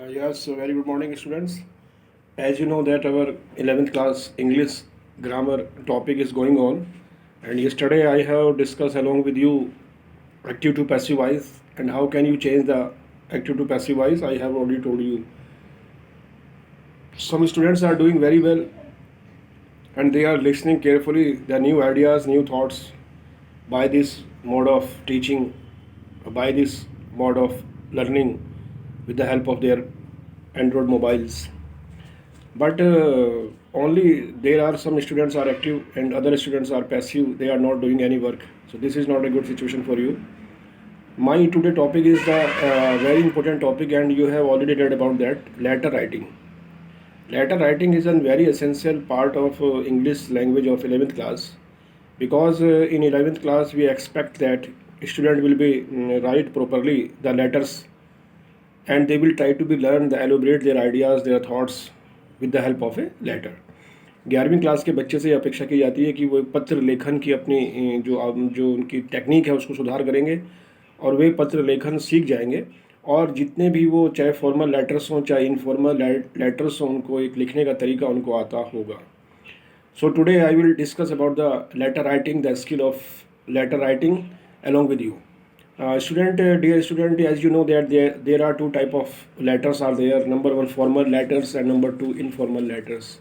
Yes, so very good morning, students. As you know that our 11th class English grammar topic is going on, and yesterday I have discussed along with you active to passive voice and how can you change the active to passive voice. I have already told you. Some students are doing very well and they are listening carefully the new ideas, new thoughts by this mode of teaching, by this mode of learning with the help of their Android mobiles. But only there are some students are active and other students are passive. They are not doing any work. So this is not a good situation for you. My today topic is the very important topic, and you have already read about that, letter writing. Letter writing is a very essential part of English language of 11th class, because in 11th class we expect that student will be write properly the letters, and they will try to be learn the elaborate their ideas, their thoughts with the help of a letter. 11वीं class के बच्चे से अपेक्षा की जाती है कि वो पत्र लेखन की अपनी जो उनकी टेक्निक है उसको सुधार करेंगे और वे पत्र लेखन सीख जाएंगे, और जितने भी वो चाहे फॉर्मल लेटर्स हों चाहे इनफॉर्मल लेटर्स हों उनको एक लिखने का तरीका उनको आता होगा. So today I will discuss about the letter writing, the skill of letter writing along with you. Dear student, as you know that there are two type of letters are there. Number one, formal letters, and number two, informal letters.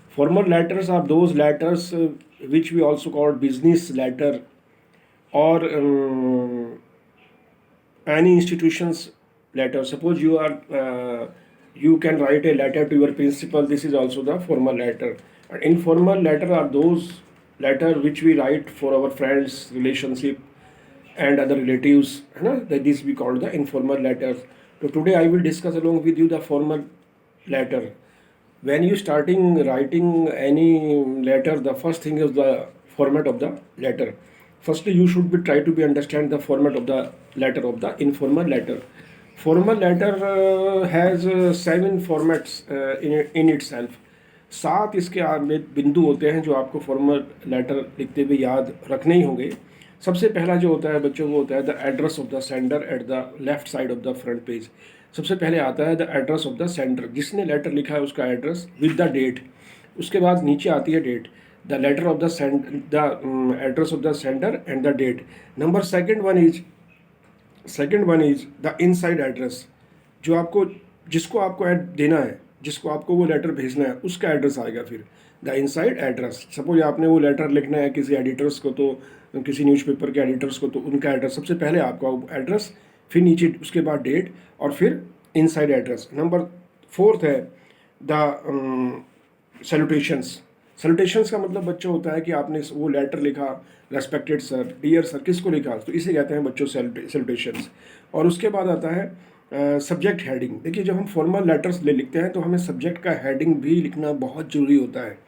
Formal letters are those letters which we also call business letter, or any institution's letter. Suppose you can write a letter to your principal. This is also the formal letter. And informal letter are those letter which we write for our friends, relationship, and other relatives. That this we call the informal letters. So today I will discuss along with you the formal letter. When you starting writing any letter, the first thing is the format of the letter. Firstly, you should be try to be understand the format of the letter of the informal letter. Formal letter has 7 formats in itself. 7 इसके बिंदु होते हैं जो आपको formal letter लिखते हुए याद रखने ही होंगे. सबसे पहला जो होता है बच्चों वो होता है the address of the sender at the left side of the front page. सबसे पहले आता है the address of the sender, जिसने लेटर लिखा है उसका एड्रेस विद द डेट. उसके बाद नीचे आती है date, the letter of the address of the sender and the date. Number second one is the inside address, जो आपको जिसको आपको देना है, जिसको आपको वो लेटर भेजना है उसका एड्रेस आएगा. फिर द इनसाइड एड्रेस, सपोज आपने वो लेटर लिखना है किसी एडिटर्स को, तो किसी न्यूज़पेपर के एडिटर्स को, तो उनका एड्रेस सबसे पहले आपका एड्रेस, फिर नीचे उसके बाद डेट और फिर इनसाइड एड्रेस. नंबर 4 है द सैल्यूटेशंस. सैल्यूटेशंस का मतलब बच्चों होता है कि आपने वो लेटर लिखा, रेस्पेक्टेड सर, डियर सर, किसको लिखा, तो इसे कहते हैं बच्चों सैल्यूटेशंस. और उसके बाद आता है सब्जेक्ट हेडिंग. देखिए जब हम फॉर्मल लेटर्स लिखते हैं तो हमें सब्जेक्ट का हेडिंग भी लिखना बहुत ज़रूरी होता है.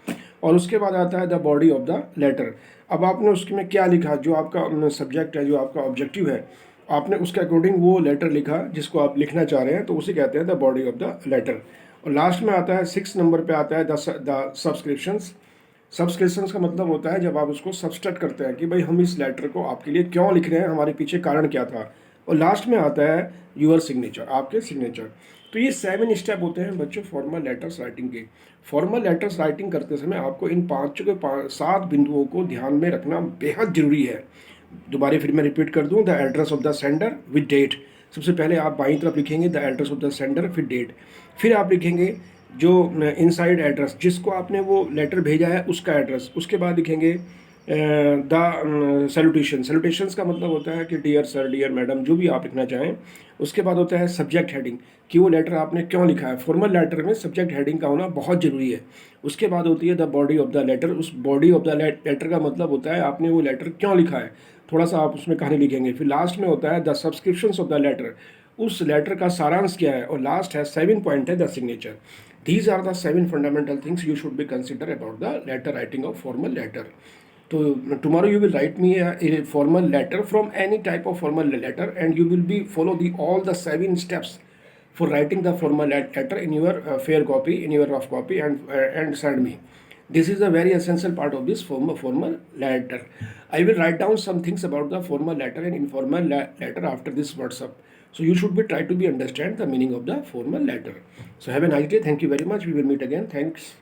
और उसके बाद आता है the body of the letter. अब आपने उसमें क्या लिखा, जो आपका सब्जेक्ट है, जो आपका ऑब्जेक्टिव है, आपने उसके अकॉर्डिंग वो लेटर लिखा जिसको आप लिखना चाह रहे हैं, तो उसे कहते हैं the body of the letter. और लास्ट में आता है 6 नंबर पे आता है द सब्सक्रिप्शंस. सब्सक्रिप्शंस का मतलब होता है जब आप उसको सब्सट्रैक्ट करते हैं कि भाई हम इस लेटर को आपके लिए क्यों लिख रहे हैं, हमारे पीछे कारण क्या था. और लास्ट में आता है यूअर सिग्नेचर, आपके सिग्नेचर. तो ये 7 स्टेप होते हैं बच्चों फॉर्मल लेटर्स राइटिंग के. फॉर्मल लेटर्स राइटिंग करते समय आपको इन 7 बिंदुओं को ध्यान में रखना बेहद जरूरी है. दोबारा फिर मैं रिपीट कर दूं, the address of the sender with date. सबसे पहले आप बाईं तरफ लिखेंगे the address of the sender फिर डेट. फिर आप लिखेंगे जो इनसाइड एड्रेस, जिसको आपने वो लेटर भेजा है उसका एड्रेस. उसके बाद लिखेंगे द सैल्यूटेशंस का मतलब होता है कि डियर सर, डियर मैडम, जो भी आप लिखना चाहें. उसके बाद होता है सब्जेक्ट हेडिंग, कि वो लेटर आपने क्यों लिखा है. फॉर्मल लेटर में सब्जेक्ट हेडिंग का होना बहुत ज़रूरी है. उसके बाद होती है the body of the letter. उस बॉडी ऑफ द लेटर का मतलब होता है आपने वो लेटर क्यों लिखा है, थोड़ा सा आप उसमें कहानी लिखेंगे. फिर लास्ट में होता है the subscriptions of the letter, उस लेटर का सारांश क्या है. और लास्ट है 7 पॉइंट है the signature. These are the 7 fundamental things you should be consider about the letter writing of formal letter. So tomorrow you will write me a formal letter from any type of formal letter, and you will be follow all the 7 steps for writing the formal letter in your fair copy, in your rough copy, and send me. This is a very essential part of this formal letter. I will write down some things about the formal letter and informal letter after this WhatsApp. So you should be try to be understand the meaning of the formal letter. So have a nice day. Thank you very much. We will meet again. Thanks.